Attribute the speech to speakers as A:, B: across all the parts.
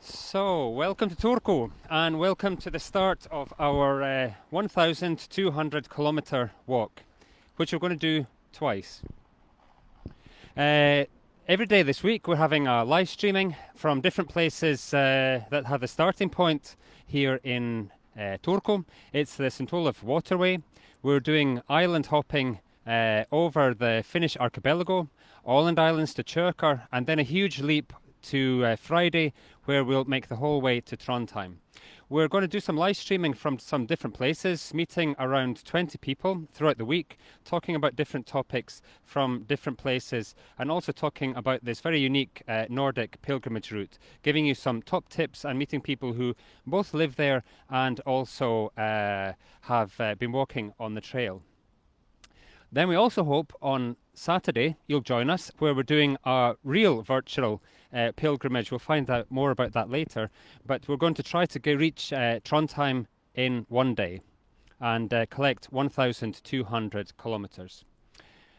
A: So, welcome to Turku and welcome to the start of our 1,200 kilometre walk, which we're going to do twice. Every day this week we're having a live streaming from different places that have a starting point here in Turku. It's the St. Olav Waterway. We're doing island hopping over the Finnish archipelago, Åland Islands to Kökar, and then a huge leap to Friday, where we'll make the whole way to Trondheim. We're going to do some live streaming from some different places, meeting around 20 people throughout the week, talking about different topics from different places, and also talking about this very unique Nordic pilgrimage route, giving you some top tips and meeting people who both live there and also have been walking on the trail. Then we also hope on Saturday you'll join us, where we're doing a real virtual pilgrimage. We'll find out more about that later, but we're going to try to reach Trondheim in one day and collect 1,200 kilometres.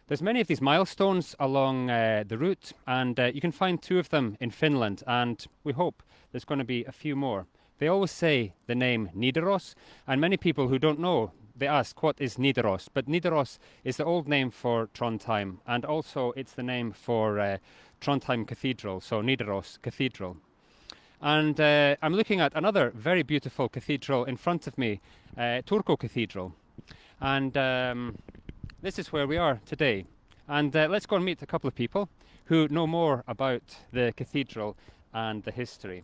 A: There's many of these milestones along the route, and you can find 2 of them in Finland, and we hope there's going to be a few more. They always say the name Nidaros, and many people who don't know, they ask, what is Nidaros? But Nidaros is the old name for Trondheim, and also it's the name for Trondheim Cathedral, so Nidaros Cathedral. And I'm looking at another very beautiful cathedral in front of me, Turku Cathedral. And this is where we are today. And let's go and meet a couple of people who know more about the cathedral and the history.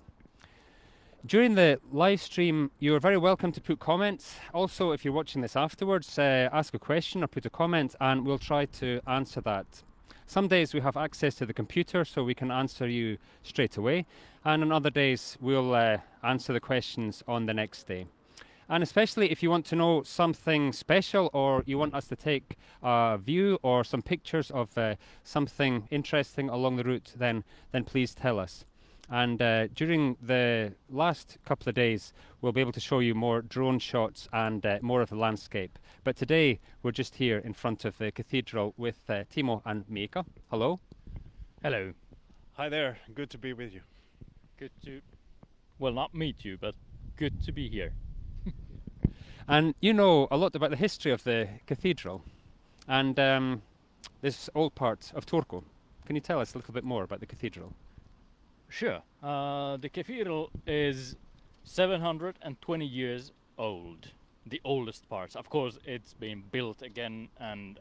A: During the live stream, you're very welcome to put comments. Also, if you're watching this afterwards, ask a question or put a comment and we'll try to answer that. Some days we have access to the computer so we can answer you straight away, and on other days we'll answer the questions on the next day. And especially if you want to know something special, or you want us to take a view or some pictures of something interesting along the route, then please tell us. And during the last couple of days, we'll be able to show you more drone shots and more of the landscape. But today, we're just here in front of the cathedral with Timo and Mika. Hello.
B: Hello.
C: Hi there, good to be with you.
B: Good to, well, not meet you, but good to be here.
A: And you know a lot about the history of the cathedral and this old part of Turku. Can you tell us a little bit more about the cathedral?
B: Sure. The cathedral is 720 years old. The oldest parts. Of course, it's been built again and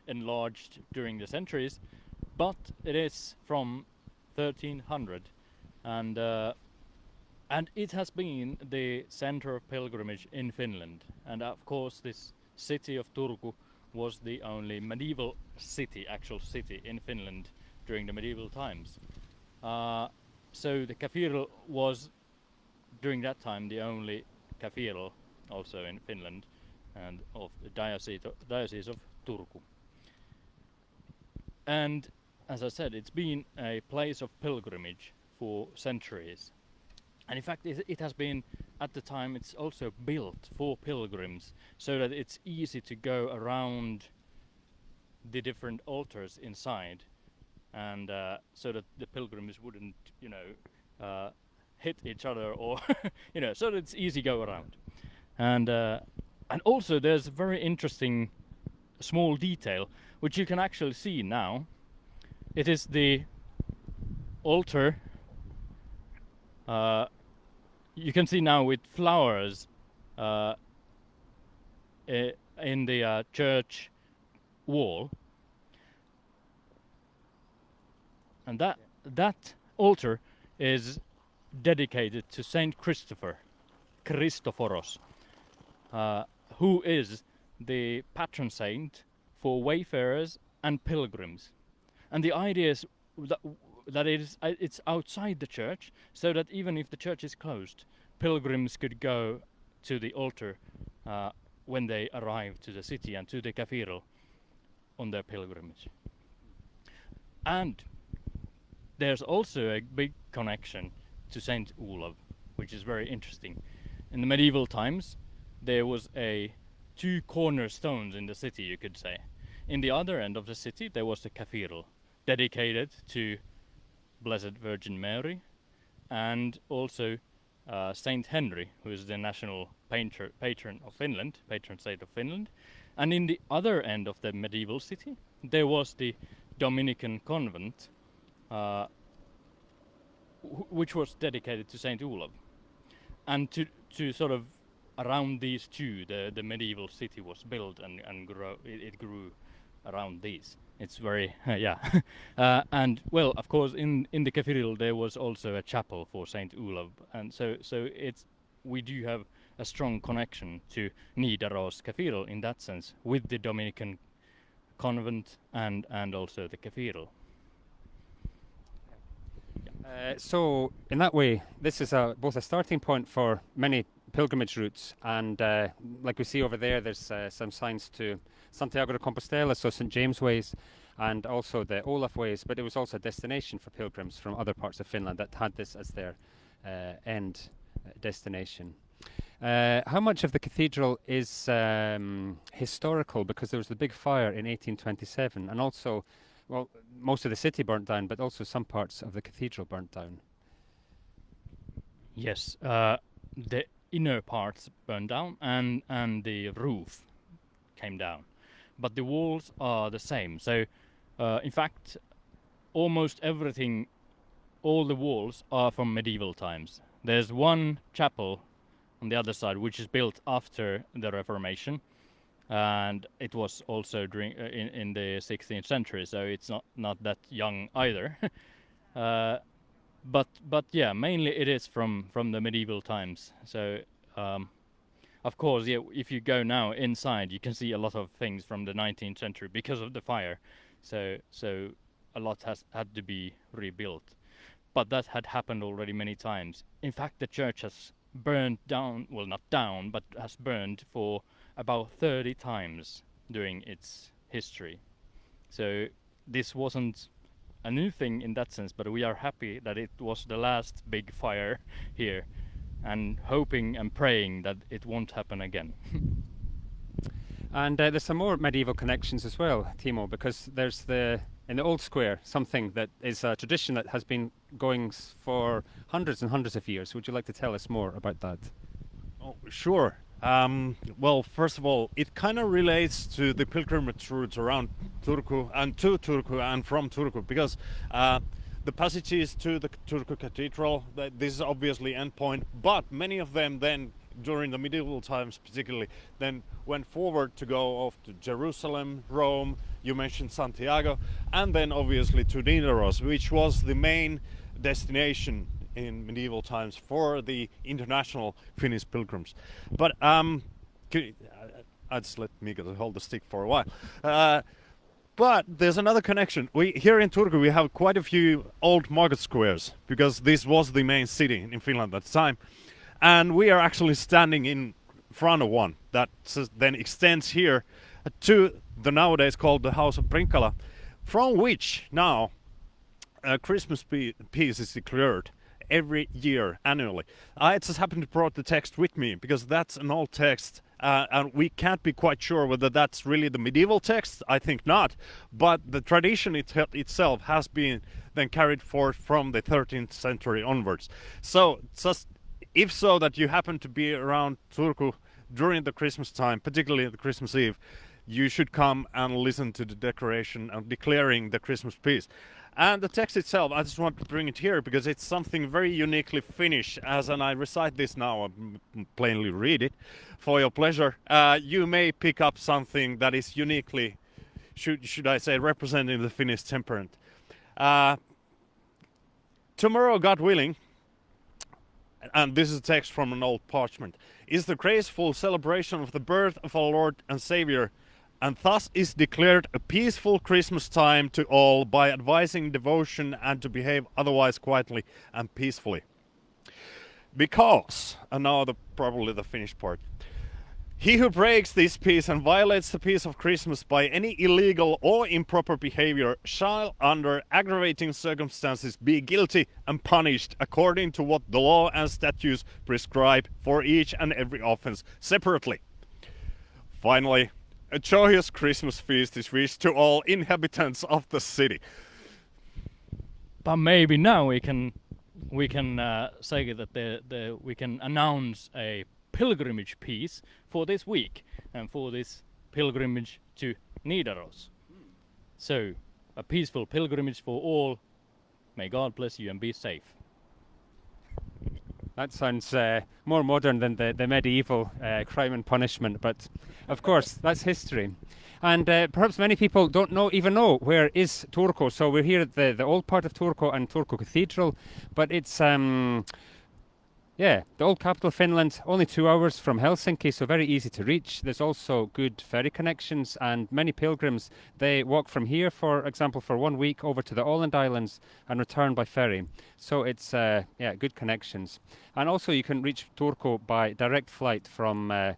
B: enlarged during the centuries, but it is from 1300, and it has been the center of pilgrimage in Finland. And of course, this city of Turku was the only medieval city, actual city in Finland during the medieval times. So the cathedral was, during that time, the only cathedral also in Finland and of the diocese of Turku. And as I said, it's been a place of pilgrimage for centuries. And in fact, it has been, at the time, it's also built for pilgrims, so that it's easy to go around the different altars inside. And so that the pilgrims wouldn't, hit each other, or so that it's easy go around. And also there's a very interesting small detail which you can actually see now. It is the altar. You can see now with flowers in the church wall. And that altar is dedicated to Saint Christophoros, who is the patron saint for wayfarers and pilgrims. And the idea is that it's outside the church, so that even if the church is closed, pilgrims could go to the altar when they arrive to the city and to the cathedral on their pilgrimage. And there's also a big connection to Saint Olav, which is very interesting. In the medieval times, there was 2 cornerstones in the city, you could say. In the other end of the city, there was the cathedral, dedicated to Blessed Virgin Mary, and also Saint Henry, who is the national patron of Finland, patron saint of Finland. And in the other end of the medieval city, there was the Dominican convent, which was dedicated to Saint Olav. And to sort of around these two, the medieval city was built and it grew around these. It's very and well, of course, in the cathedral there was also a chapel for Saint Olav, and so we do have a strong connection to Nidaros Cathedral in that sense, with the Dominican convent and also the cathedral.
A: So in that way, this is both a starting point for many pilgrimage routes, and like we see over there, there's some signs to Santiago de Compostela, so St. James Ways, and also the Olav Ways, but it was also a destination for pilgrims from other parts of Finland that had this as their end destination. How much of the cathedral is historical? Because there was the big fire in 1827, and also, well, most of the city burnt down, but also some parts of the cathedral burnt down.
B: Yes, the inner parts burned down and the roof came down, but the walls are the same. So in fact, almost everything, all the walls are from medieval times. There's one chapel on the other side which is built after the Reformation, and it was also during in the 16th century, so it's not that young either. But yeah, mainly it is from the medieval times. So of course, yeah, if you go now inside, you can see a lot of things from the 19th century because of the fire. So a lot has had to be rebuilt. But that had happened already many times. In fact, the church has burned down, well, not down, but has burned for about 30 times during its history. So this wasn't a new thing in that sense, but we are happy that it was the last big fire here, and hoping and praying that it won't happen again.
A: And there's some more medieval connections as well, Timo, because there's in the old square something that is a tradition that has been going for hundreds and hundreds of years. Would you like to tell us more about that?
C: Oh, sure. Well, first of all, it kind of relates to the pilgrimage routes around Turku and to Turku and from Turku, because the passages to the Turku Cathedral, this is obviously endpoint, but many of them then during the medieval times particularly then went forward to go off to Jerusalem, Rome, you mentioned Santiago, and then obviously to Nidaros, which was the main destination in medieval times for the international Finnish pilgrims. But I just let Mika hold the stick for a while. But there's another connection. Here in Turku we have quite a few old market squares, because this was the main city in Finland at the time. And we are actually standing in front of one that then extends here to the nowadays called the House of Prinkala, from which now a Christmas peace is declared every year annually. I just happened to brought the text with me because that's an old text, and we can't be quite sure whether that's really the medieval text. I think not, but the tradition itself has been then carried forth from the 13th century onwards. So just if so that you happen to be around Turku during the Christmas time, particularly the Christmas Eve, you should come and listen to the declaration and declaring the Christmas peace. And the text itself, I just want to bring it here because it's something very uniquely Finnish. And I recite this now, I plainly read it for your pleasure. You may pick up something that is uniquely, should I say, representing the Finnish temperament. Tomorrow, God willing, and this is a text from an old parchment, is the graceful celebration of the birth of our Lord and Savior, and thus is declared a peaceful Christmas time to all by advising devotion and to behave otherwise quietly and peacefully. Because, and now probably the Finnish part, he who breaks this peace and violates the peace of Christmas by any illegal or improper behavior shall, under aggravating circumstances, be guilty and punished according to what the law and statutes prescribe for each and every offense separately. Finally, a joyous Christmas feast is wished to all inhabitants of the city.
B: But maybe now we can we can say that we can announce a pilgrimage piece for this week and for this pilgrimage to Nidaros. So, a peaceful pilgrimage for all. May God bless you and be safe.
A: That sounds more modern than the medieval crime and punishment, but of course that's history. And perhaps many people don't even know where is Turku. So we're here at the old part of Turku and Turku Cathedral, but it's the old capital of Finland, only 2 hours from Helsinki, so very easy to reach. There's also good ferry connections, and many pilgrims, they walk from here, for example, for 1 week over to the Åland Islands and return by ferry. So it's good connections. And also you can reach Turku by direct flight from a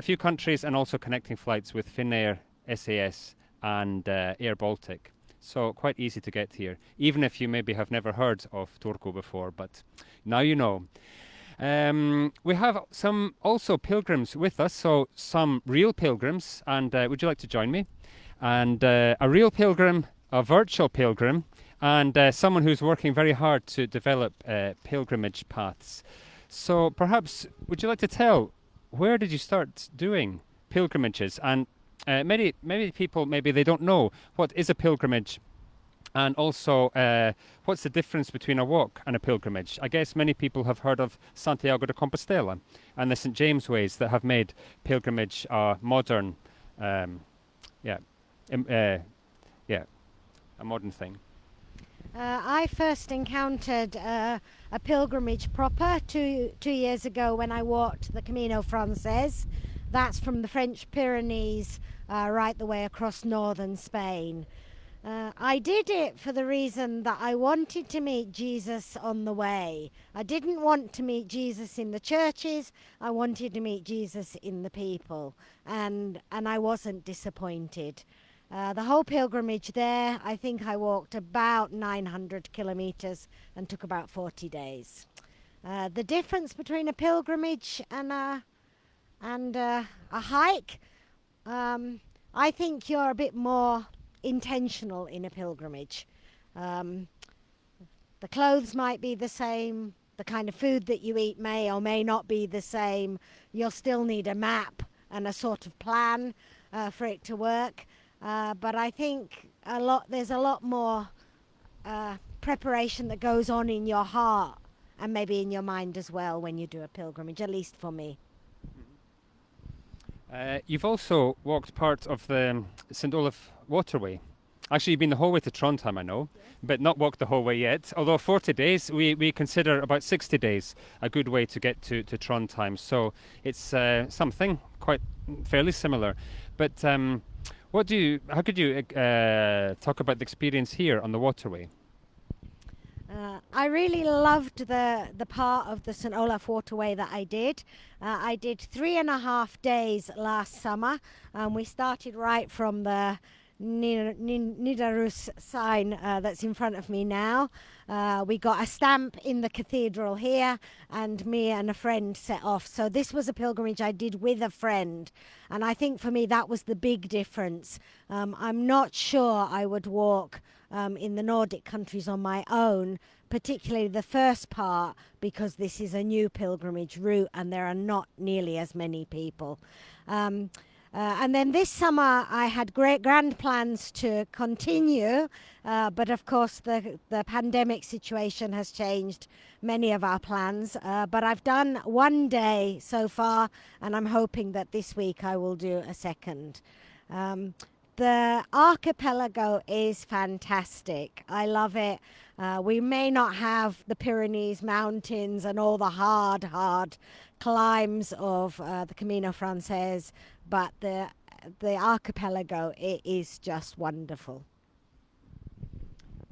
A: few countries, and also connecting flights with Finnair, SAS and Air Baltic. So quite easy to get here, even if you maybe have never heard of Turku before, but now you know. We have some also pilgrims with us, so some real pilgrims, and would you like to join me? And a real pilgrim, a virtual pilgrim, and someone who's working very hard to develop pilgrimage paths. So perhaps, would you like to tell, where did you start doing pilgrimages? And many people, maybe they don't know what is a pilgrimage, and also what's the difference between a walk and a pilgrimage. I guess many people have heard of Santiago de Compostela and the St. James Ways that have made pilgrimage a modern, a modern thing.
D: I first encountered a pilgrimage proper two years ago when I walked the Camino Frances. That's from the French Pyrenees right the way across northern Spain. I did it for the reason that I wanted to meet Jesus on the way. I didn't want to meet Jesus in the churches. I wanted to meet Jesus in the people, and I wasn't disappointed. The whole pilgrimage there, I think I walked about 900 kilometers and took about 40 days. The difference between a pilgrimage and a hike, I think you're a bit more intentional in a pilgrimage. The clothes might be the same, the kind of food that you eat may or may not be the same. You'll still need a map and a sort of plan for it to work, but I think there's a lot more preparation that goes on in your heart and maybe in your mind as well when you do a pilgrimage, at least for me.
A: You've also walked part of the St. Olav Waterway. Actually, you've been the whole way to Trondheim, I know, but not walked the whole way yet. Although 40 days, we consider about 60 days a good way to get to Trondheim. So it's something quite fairly similar. But how could you talk about the experience here on the waterway?
D: I really loved the part of the St. Olav Waterway that I did. I did 3.5 days last summer. We started right from the Nidaros sign that's in front of me now. We got a stamp in the cathedral here, and me and a friend set off. So this was a pilgrimage I did with a friend, and I think for me that was the big difference. I'm not sure I would walk in the Nordic countries on my own, particularly the first part, because this is a new pilgrimage route and there are not nearly as many people. And then this summer I had grand plans to continue, but of course the pandemic situation has changed many of our plans. But I've done 1 day so far, and I'm hoping that this week I will do a second. The archipelago is fantastic. I love it. We may not have the Pyrenees mountains and all the hard climbs of the Camino Frances, but the archipelago, it is just wonderful.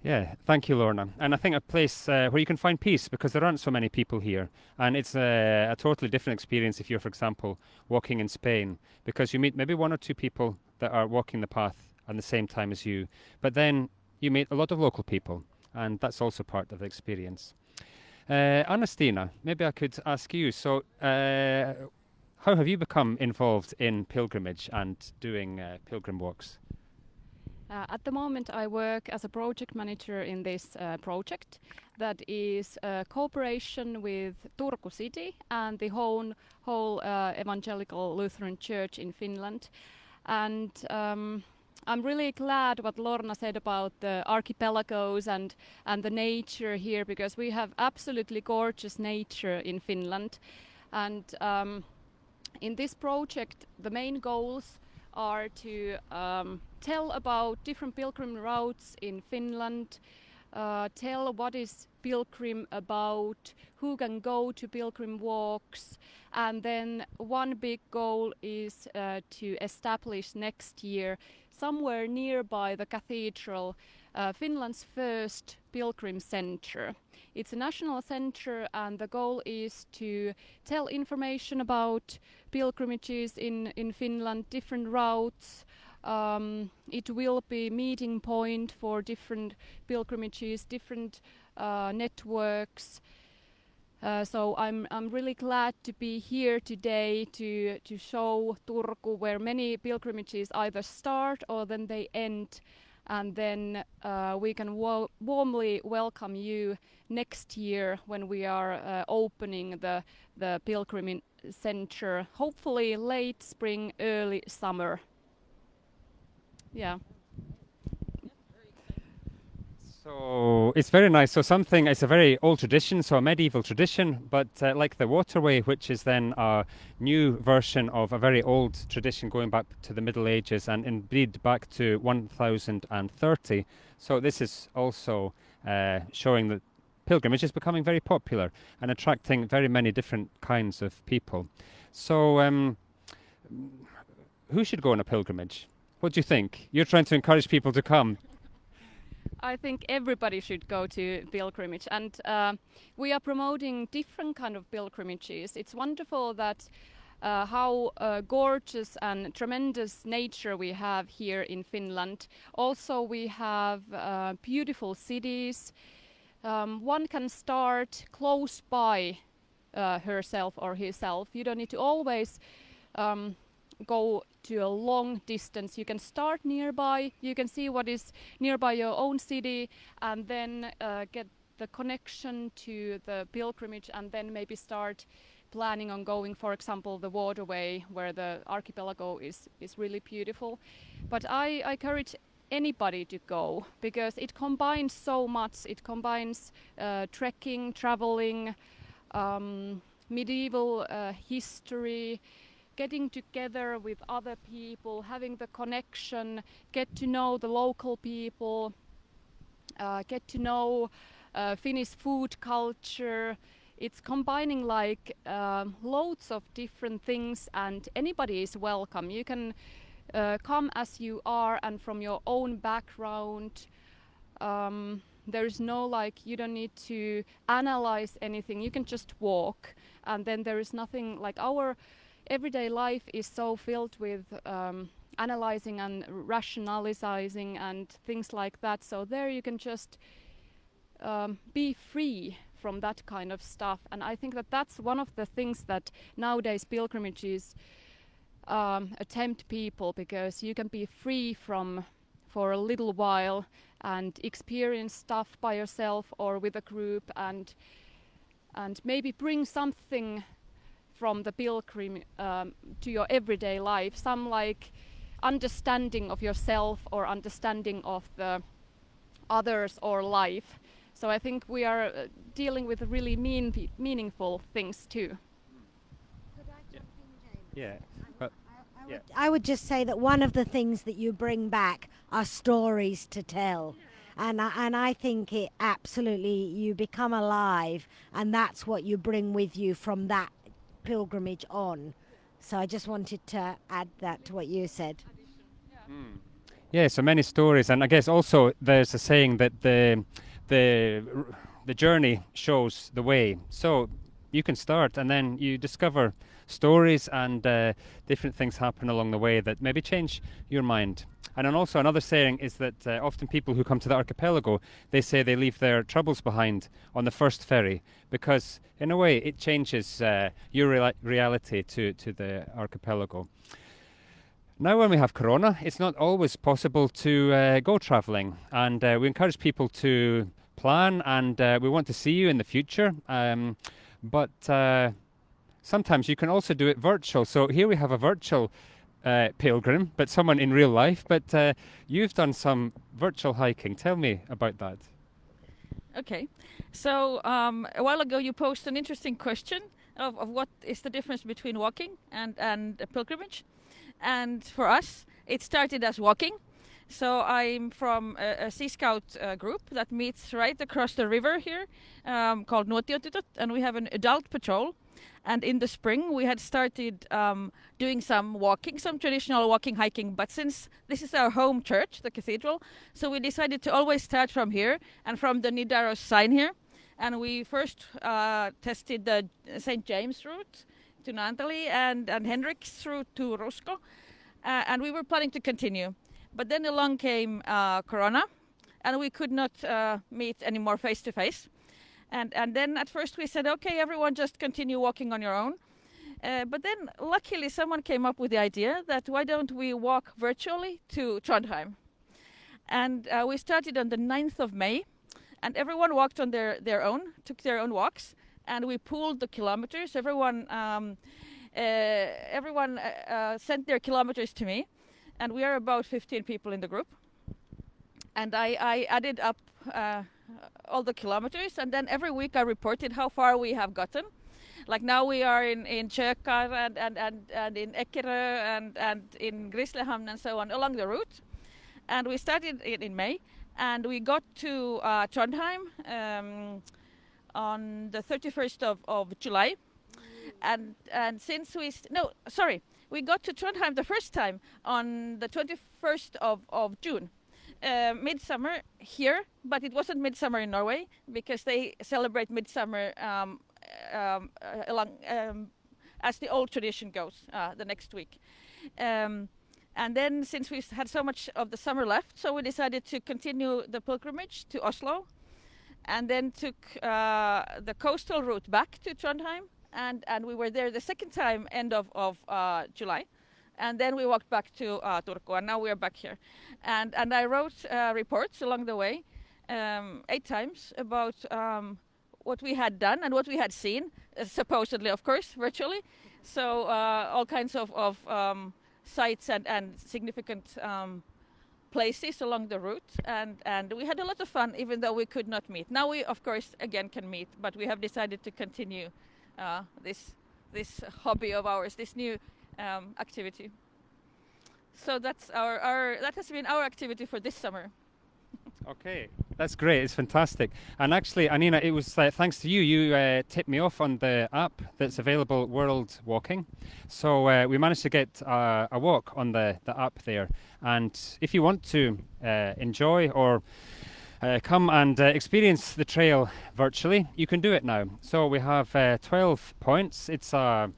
A: Yeah, thank you, Lorna. And I think a place where you can find peace, because there aren't so many people here. And it's a totally different experience if you're, for example, walking in Spain, because you meet maybe 1 or 2 people that are walking the path at the same time as you. But then you meet a lot of local people, and that's also part of the experience. Anna-Stina, maybe I could ask you. So how have you become involved in pilgrimage and doing pilgrim walks?
E: At the moment, I work as a project manager in this project that is a cooperation with Turku City and the whole Evangelical Lutheran Church in Finland. And I'm really glad what Lorna said about the archipelagos and the nature here, because we have absolutely gorgeous nature in Finland. And in this project, the main goals are to tell about different pilgrim routes in Finland, tell what is pilgrim about, who can go to pilgrim walks, and then one big goal is to establish next year somewhere nearby the cathedral Finland's first pilgrim center. It's a national center, and the goal is to tell information about pilgrimages in Finland, different routes. It will be meeting point for different pilgrimages, different networks. So I'm really glad to be here today to show Turku, where many pilgrimages either start or then they end, and then we can warmly welcome you next year when we are opening the pilgrim center, hopefully late spring, early summer. Yeah.
A: So it's very nice. So it's a very old tradition, so a medieval tradition, but like the Waterway, which is then a new version of a very old tradition going back to the Middle Ages and indeed back to 1030. So this is also showing that pilgrimage is becoming very popular and attracting very many different kinds of people. So who should go on a pilgrimage? What do you think? You're trying to encourage people to come.
E: I think everybody should go to pilgrimage, and we are promoting different kind of pilgrimages. It's wonderful that how gorgeous and tremendous nature we have here in Finland. Also, we have beautiful cities. One can start close by herself or himself. You don't need to always go to a long distance. You can start nearby, you can see what is nearby your own city, and then get the connection to the pilgrimage, and then maybe start planning on going, for example, the Waterway, where the archipelago is really beautiful. But I encourage anybody to go, because it combines so much. It combines trekking, traveling, medieval history, getting together with other people, having the connection, get to know the local people, get to know Finnish food culture. It's combining like loads of different things, and anybody is welcome. You can come as you are and from your own background. There is no you don't need to analyze anything. You can just walk, and then there is nothing like our everyday life is so filled with analyzing and rationalizing and things like that. So there you can just be free from that kind of stuff. And I think that that's one of the things that nowadays pilgrimages attempt people, because you can be free for a little while and experience stuff by yourself or with a group, and maybe bring something from the pilgrim to your everyday life, some understanding of yourself or understanding of the others or life. So I think we are dealing with really meaningful things too.
D: Could I jump in, James?
A: Yeah.
D: I would just say that one of the things that you bring back are stories to tell. And I think it absolutely, you become alive, and that's what you bring with you from that pilgrimage on. So I just wanted to add that to what you said.
A: Yeah, so many stories, and I guess also there's a saying that the journey shows the way. So you can start, and then you discover stories, and different things happen along the way that maybe change your mind. And then also another saying is that often people who come to the archipelago, they say they leave their troubles behind on the first ferry, because in a way it changes your reality to the archipelago. Now when we have Corona, it's not always possible to go travelling, and we encourage people to plan, and we want to see you in the future, but sometimes you can also do it virtual. So here we have a virtual pilgrim, but someone in real life, but you've done some virtual hiking. Tell me about that.
F: Okay, so a while ago you posed an interesting question of what is the difference between walking and a pilgrimage. And for us, it started as walking. So I'm from a Sea Scout group that meets right across the river here, called Nuotiotytöt, and we have an adult patrol. And in the spring, we had started doing some walking, some traditional walking, hiking. But since this is our home church, the cathedral, so we decided to always start from here and from the Nidaros sign here. And we first tested the St. James route to Naantali and Henriks route to Rusko. And we were planning to continue. But then along came Corona, and we could not meet anymore face to face. And then at first we said, okay, everyone just continue walking on your own. But then luckily someone came up with the idea that why don't we walk virtually to Trondheim? And we started on the 9th of May, and everyone walked on their own, took their own walks, and we pooled the kilometers. Everyone sent their kilometers to me, and we are about 15 people in the group. And I added up all the kilometers, and then every week I reported how far we have gotten. Like now we are in Kökar and in Eckerö and in Grisslehamn and so on along the route. And we started in May, and we got to Trondheim on the 31st of July. And since we got to Trondheim the first time on the 21st of June. Midsummer here, but it wasn't midsummer in Norway because they celebrate midsummer as the old tradition goes the next week. And then since we had so much of the summer left, so we decided to continue the pilgrimage to Oslo, and then took the coastal route back to Trondheim, and we were there the second time end of July. And then we walked back to Turku, and now we are back here. And I wrote reports along the way, 8 times, about what we had done and what we had seen, supposedly, of course, virtually. So all kinds of sites and significant places along the route. And we had a lot of fun, even though we could not meet. Now we, of course, again can meet, but we have decided to continue this hobby of ours, this new activity. So that's that has been our activity for this summer.
A: Okay, that's great. It's fantastic. And actually, Anina, it was thanks to you. You tipped me off on the app that's available, World Walking. So we managed to get a walk on the app there. And if you want to enjoy or come and experience the trail virtually, you can do it now. So we have 12 points. It's a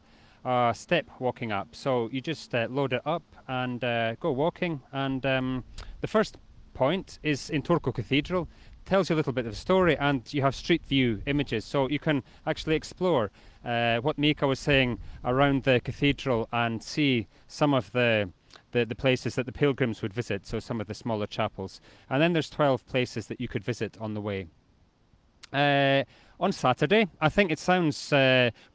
A: step walking app. So you just load it up and go walking. And the first point is in Turku Cathedral. Tells you a little bit of the story, and you have street view images, so you can actually explore what Mika was saying around the cathedral and see some of the places that the pilgrims would visit, so some of the smaller chapels. And then there's 12 places that you could visit on the way. On Saturday, I think it sounds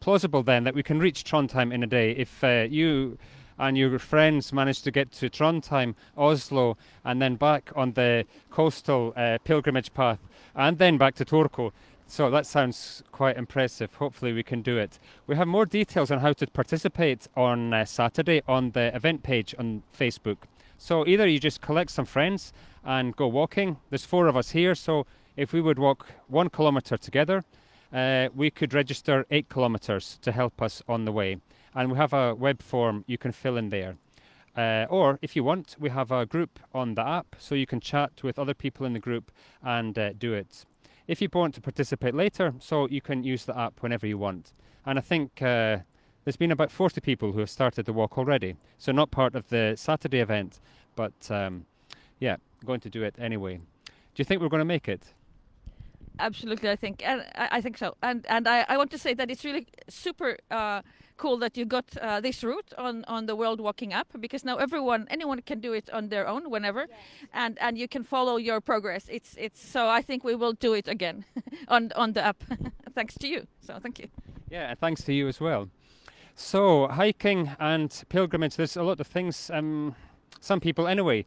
A: plausible then that we can reach Trondheim in a day. If you and your friends manage to get to Trondheim, Oslo, and then back on the coastal pilgrimage path, and then back to Turku. So that sounds quite impressive. Hopefully we can do it. We have more details on how to participate on Saturday on the event page on Facebook. So either you just collect some friends and go walking. There's 4 of us here, so if we would walk 1 kilometer together, we could register 8 kilometers to help us on the way. And we have a web form you can fill in there. Or if you want, we have a group on the app, so you can chat with other people in the group and do it. If you want to participate later, so you can use the app whenever you want. And I think there's been about 40 people who have started the walk already. So not part of the Saturday event, but yeah, going to do it anyway. Do you think we're going to make it?
F: Absolutely, I think, and I think so. And I want to say that it's really super cool that you got this route on the World Walking app, because now anyone can do it on their own whenever, and you can follow your progress. It's so I think we will do it again on the app, thanks to you. So thank you.
A: Yeah, and thanks to you as well. So hiking and pilgrimage, there's a lot of things. Some people anyway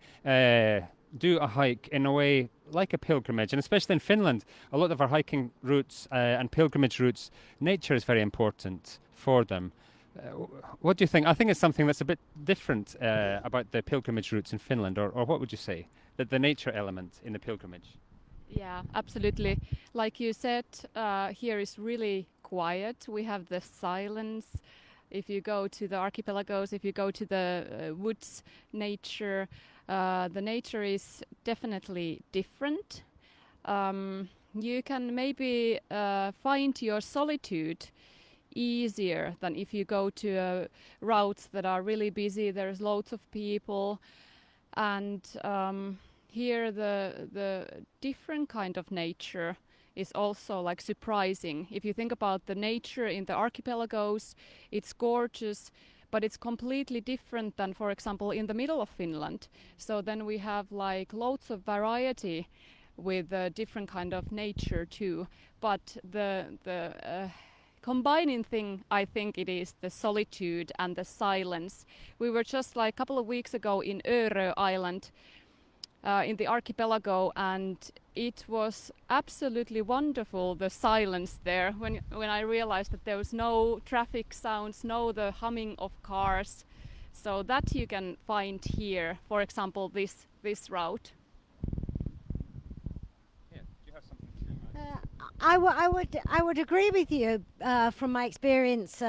A: do a hike in a way like a pilgrimage, and especially in Finland, a lot of our hiking routes and pilgrimage routes, nature is very important for them. What do you think? I think it's something that's a bit different about the pilgrimage routes in Finland, or what would you say? That the nature element in the pilgrimage?
E: Yeah, absolutely. Like you said, here is really quiet. We have the silence. If you go to the archipelagos, if you go to the woods, nature, the nature is definitely different. You can maybe find your solitude easier than if you go to routes that are really busy. There's loads of people, and here the different kind of nature is also like surprising. If you think about the nature in the archipelagos, it's gorgeous, but it's completely different than, for example, in the middle of Finland. So then we have like loads of variety with different kind of nature too. But the combining thing, I think it is the solitude and the silence. We were just like a couple of weeks ago in Örö Island, in the archipelago, and it was absolutely wonderful, the silence there, when I realized that there was no traffic sounds, no the humming of cars. So that you can find here, for example, this route.
A: Yeah, do you have something?
D: I would agree with you from my experience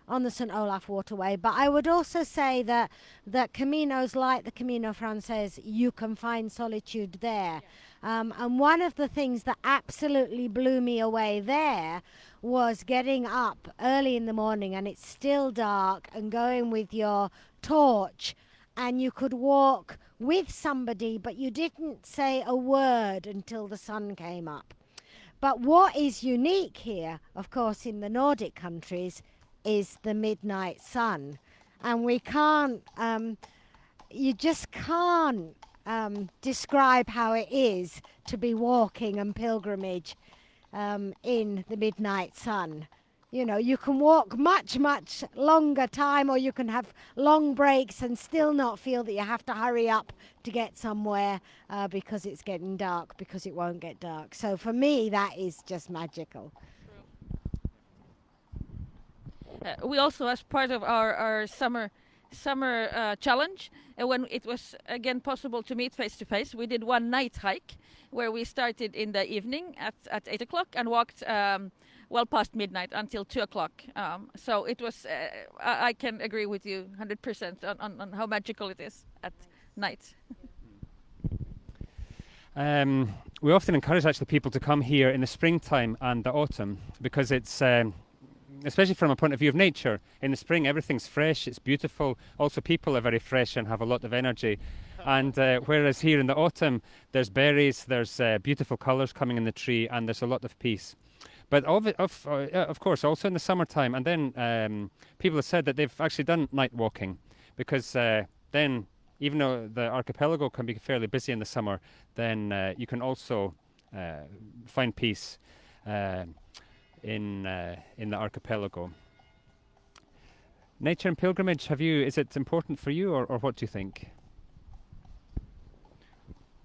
D: on the St. Olav Waterway, but I would also say that caminos like the Camino Frances, you can find solitude there. And one of the things that absolutely blew me away there was getting up early in the morning and it's still dark, and going with your torch, and you could walk with somebody, but you didn't say a word until the sun came up. But what is unique here, of course, in the Nordic countries, is the midnight sun. And we can't, you just can't describe how it is to be walking and pilgrimage in the midnight sun. You know, you can walk much, much longer time, or you can have long breaks and still not feel that you have to hurry up to get somewhere because it's getting dark, because it won't get dark. So for me, that is just magical.
F: We also, as part of our summer challenge, when it was again possible to meet face to face, we did one night hike where we started in the evening at 8 o'clock and walked well past midnight until 2 o'clock. So it was, I can agree with you 100% on how magical it is at night.
A: We often encourage actually people to come here in the springtime and the autumn, because it's especially from a point of view of nature. In the spring everything's fresh, it's beautiful, also people are very fresh and have a lot of energy, and whereas here in the autumn there's berries, there's beautiful colours coming in the tree, and there's a lot of peace. But of course also in the summertime, and then people have said that they've actually done night walking, because then even though the archipelago can be fairly busy in the summer, then you can also find peace in the archipelago. Nature and pilgrimage, is it important for you, or what do you think?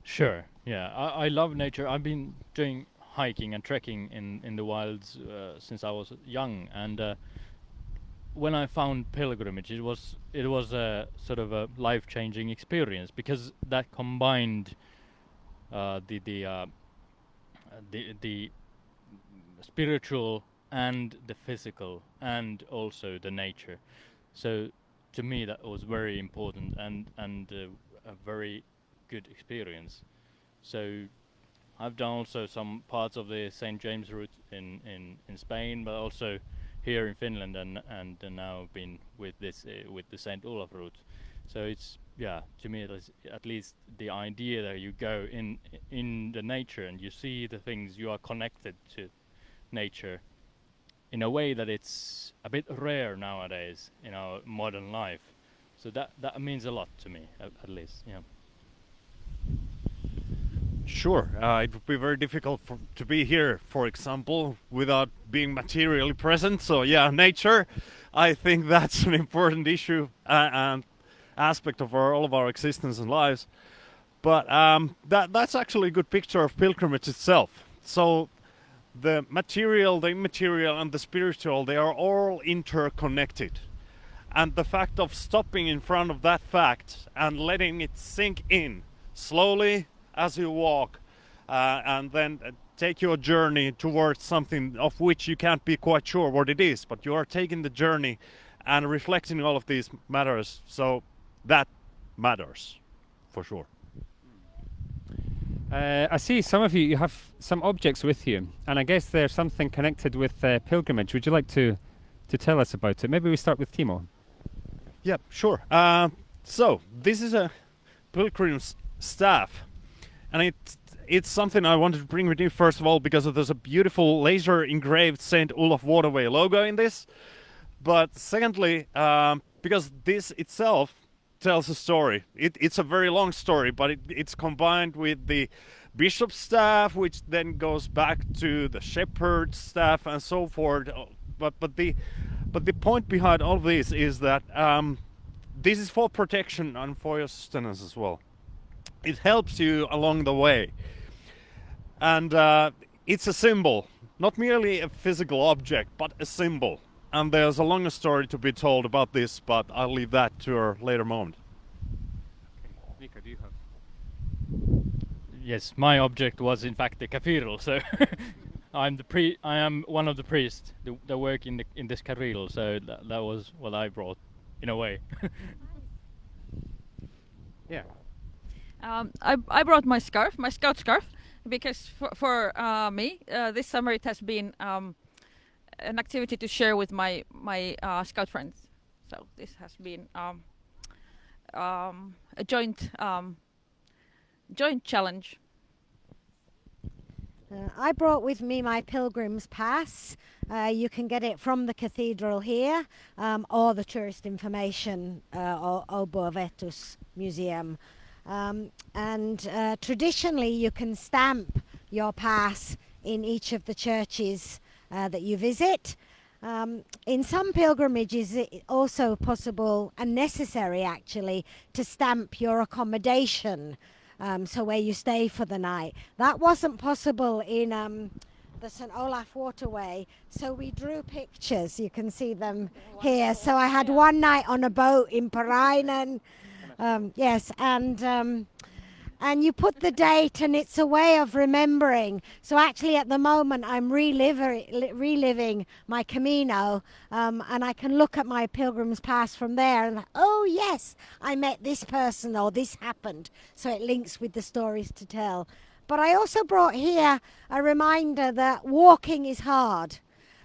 B: Sure, yeah. I love nature. I've been doing hiking and trekking in the wilds since I was young, and when I found pilgrimage, it was a sort of a life-changing experience, because that combined the spiritual and the physical and also the nature. So to me that was very important and a very good experience. So I've done also some parts of the St. James route in Spain, but also here in Finland, and now been with the St. Olav route. So it's yeah, to me, at least the idea that you go in the nature and you see the things, you are connected to nature in a way that it's a bit rare nowadays in our modern life. So that means a lot to me, at least. Yeah.
C: Sure, it would be very difficult to be here, for example, without being materially present. So yeah, nature, I think that's an important issue and aspect of all of our existence and lives. But that's actually a good picture of pilgrimage itself. So the material, the immaterial, and the spiritual, they are all interconnected. And the fact of stopping in front of that fact and letting it sink in slowly as you walk, and then take your journey towards something of which you can't be quite sure what it is, but you are taking the journey and reflecting all of these matters. So that matters for sure.
A: I see some of you have some objects with you, and I guess there's something connected with pilgrimage. Would you like to tell us about it? Maybe we start with Timo.
C: Yeah, sure. So this is a pilgrim's staff, and it's something I wanted to bring with you first of all because there's a beautiful laser engraved Saint Olav Waterway logo in this. But secondly, because this itself tells a story. It's a very long story, but it's combined with the bishop's staff, which then goes back to the shepherd's staff and so forth. But the point behind all of this is that this is for protection and for your sustenance as well. It helps you along the way, and it's a symbol, not merely a physical object, but a symbol. And there's a longer story to be told about this, but I'll leave that to a later moment.
A: Mika, do you have?
B: Yes, my object was in fact the cathedral. So I am one of the priests that work in this cathedral. So that was what I brought, in a way.
A: Yeah.
F: I brought my scarf, my scout scarf, because for me this summer it has been an activity to share with my scout friends. So this has been a joint challenge.
D: I brought with me my pilgrim's pass. You can get it from the cathedral here, or the tourist information or Obovetus Museum. And traditionally you can stamp your pass in each of the churches that you visit. In some pilgrimages it's also possible and necessary actually to stamp your accommodation, so where you stay for the night. That wasn't possible in the St. Olav Waterway, so we drew pictures. You can see them here. So I had one night on a boat in Parainen. Yes, and you put the date, and it's a way of remembering. So actually at the moment I'm reliving my Camino, and I can look at my pilgrim's pass from there and oh yes, I met this person or this happened. So it links with the stories to tell. But I also brought here a reminder that walking is hard.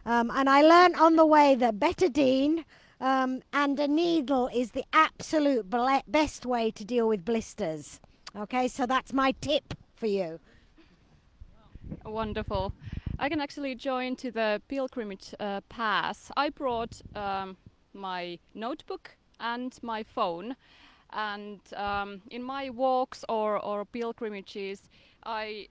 D: And I learned on the way that betadine and a needle is the absolute best way to deal with blisters. Okay, so that's my tip for you.
E: Wonderful. I can actually join to the pilgrimage pass. I brought my notebook and my phone, and in my walks or pilgrimages I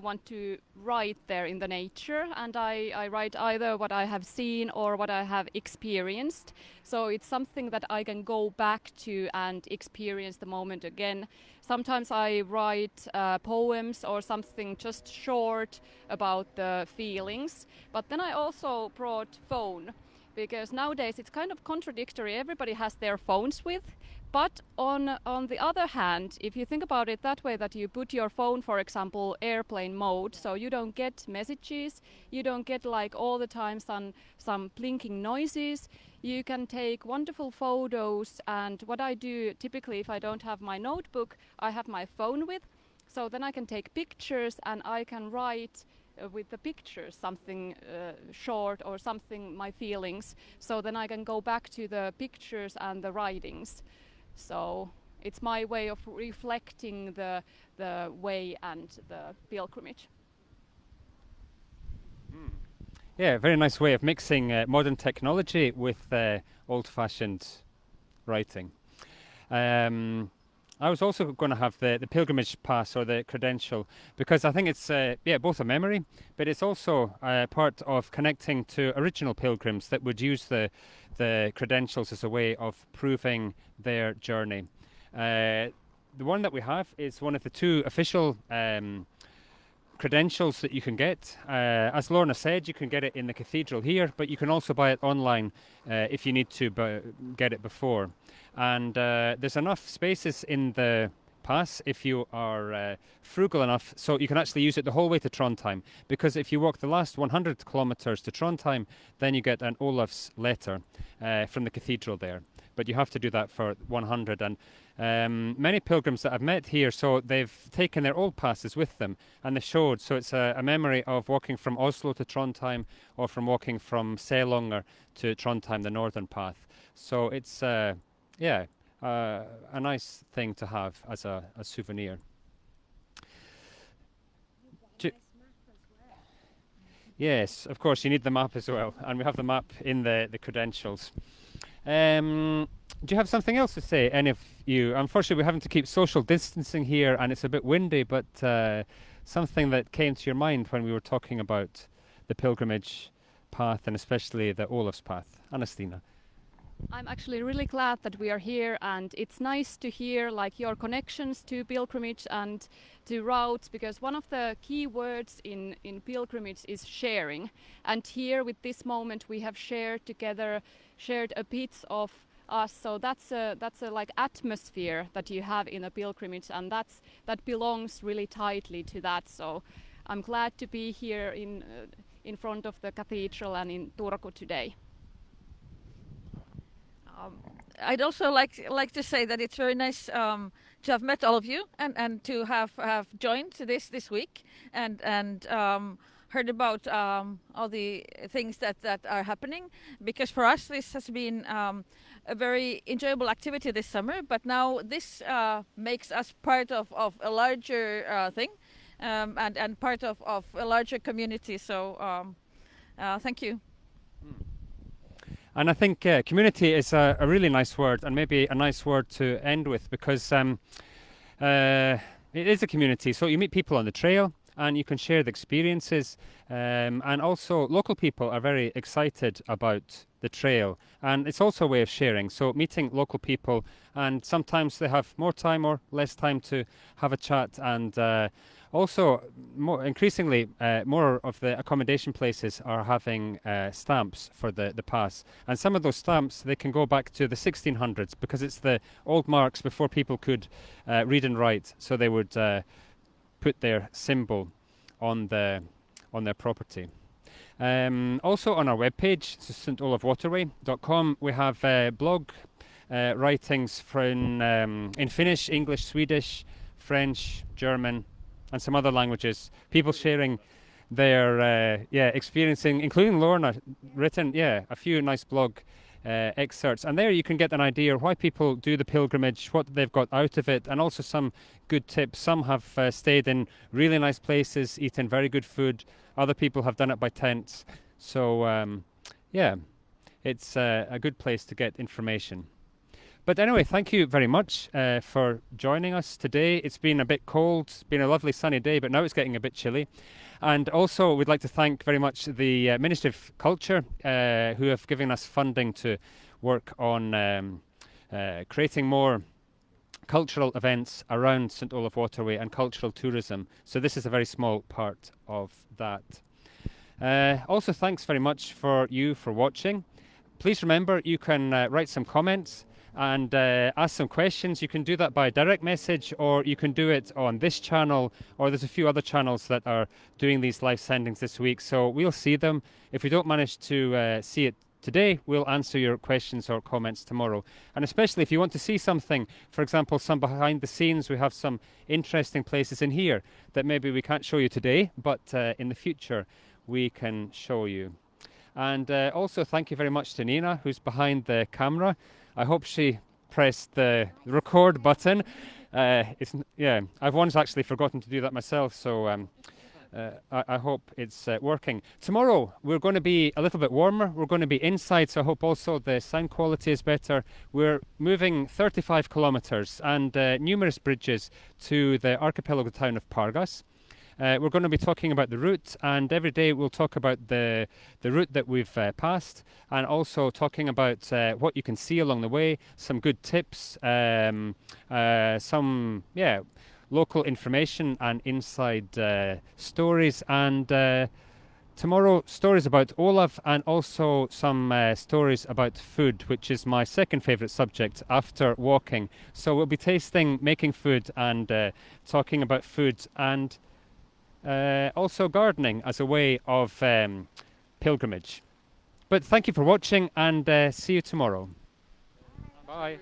E: want to write there in the nature, and I write either what I have seen or what I have experienced. So it's something that I can go back to and experience the moment again. Sometimes I write poems or something just short about the feelings, but then I also brought phone, because nowadays it's kind of contradictory. Everybody has their phones with. But on the other hand, if you think about it that way, that you put your phone, for example, airplane mode, so you don't get messages, you don't get like all the time some blinking noises, you can take wonderful photos. And what I do typically, if I don't have my notebook, I have my phone with, so then I can take pictures and I can write with the pictures something short or something, my feelings, so then I can go back to the pictures and the writings. So It's my way of reflecting the way and the pilgrimage.
A: Yeah, very nice way of mixing modern technology with old-fashioned writing. I was also going to have the pilgrimage pass or the credential because I think it's both a memory, but it's also part of connecting to original pilgrims that would use the credentials as a way of proving their journey. The one that we have is one of the two official credentials that you can get. As Lorna said, you can get it in the cathedral here, but you can also buy it online if you need to get it before. And there's enough spaces in the pass if you are frugal enough, so you can actually use it the whole way to Trondheim, because if you walk the last 100 kilometers to Trondheim, then you get an Olav's letter from the cathedral there. But you have to do that for 100, and many pilgrims that I've met here, so they've taken their old passes with them and they showed, so it's a memory of walking from Oslo to Trondheim or from walking from Selånger to Trondheim, the northern path. So it's a nice thing to have as a souvenir. Yes, of course, you need the map as well, and we have the map in the credentials. Do you have something else to say, any of you? Unfortunately, we're having to keep social distancing here, and it's a bit windy, but something that came to your mind when we were talking about the pilgrimage path, and especially the Olav's path. Anna-Stina.
E: I'm actually really glad that we are here, and it's nice to hear like your connections to pilgrimage and to routes, because one of the key words in pilgrimage is sharing. And here with this moment we have shared a bit of us, so that's a like atmosphere that you have in a pilgrimage, and that belongs really tightly to that. So I'm glad to be here in front of the cathedral and in Turku today.
F: I'd also like to say that it's very nice to have met all of you and to have joined this week and heard about all the things that are happening, because for us this has been a very enjoyable activity this summer, but now this makes us part of a larger thing and part of a larger community, so thank you.
A: And I think community is a really nice word, and maybe a nice word to end with, because it is a community. So you meet people on the trail and you can share the experiences, and also local people are very excited about the trail, and it's also a way of sharing. So meeting local people, and sometimes they have more time or less time to have a chat, and also, increasingly, more of the accommodation places are having stamps for the pass. And some of those stamps, they can go back to the 1600s, because it's the old marks before people could read and write. So they would put their symbol on their property. Also on our webpage, so stolavwaterway.com, we have blog writings from in Finnish, English, Swedish, French, German, and some other languages, people sharing their experiencing, including Lorna, written a few nice blog excerpts, and there you can get an idea why people do the pilgrimage, what they've got out of it, and also some good tips. Some have stayed in really nice places, eaten very good food. Other people have done it by tents. So it's a good place to get information. But anyway, thank you very much for joining us today. It's been a bit cold, it's been a lovely sunny day, but now it's getting a bit chilly. And also we'd like to thank very much the Ministry of Culture who have given us funding to work on creating more cultural events around St. Olav Waterway and cultural tourism. So this is a very small part of that. Also, thanks very much for watching. Please remember you can write some comments and ask some questions. You can do that by direct message, or you can do it on this channel, or there's a few other channels that are doing these live sendings this week, so we'll see them. If we don't manage to see it today, we'll answer your questions or comments tomorrow. And especially if you want to see something, for example, some behind the scenes, we have some interesting places in here that maybe we can't show you today, but in the future we can show you. And also thank you very much to Nina, who's behind the camera. I hope she press the record button. Yeah, I've once actually forgotten to do that myself, so I hope it's working. Tomorrow we're going to be a little bit warmer. We're going to be inside, so I hope also the sound quality is better. We're moving 35 kilometers and numerous bridges to the archipelago town of Pargas. We're going to be talking about the route, and every day we'll talk about the route that we've passed, and also talking about what you can see along the way, some good tips, some local information and inside stories, and tomorrow stories about Olav, and also some stories about food, which is my second favourite subject after walking. So we'll be tasting, making food, and talking about food, and also gardening as a way of pilgrimage. But thank you for watching, and see you tomorrow. Bye.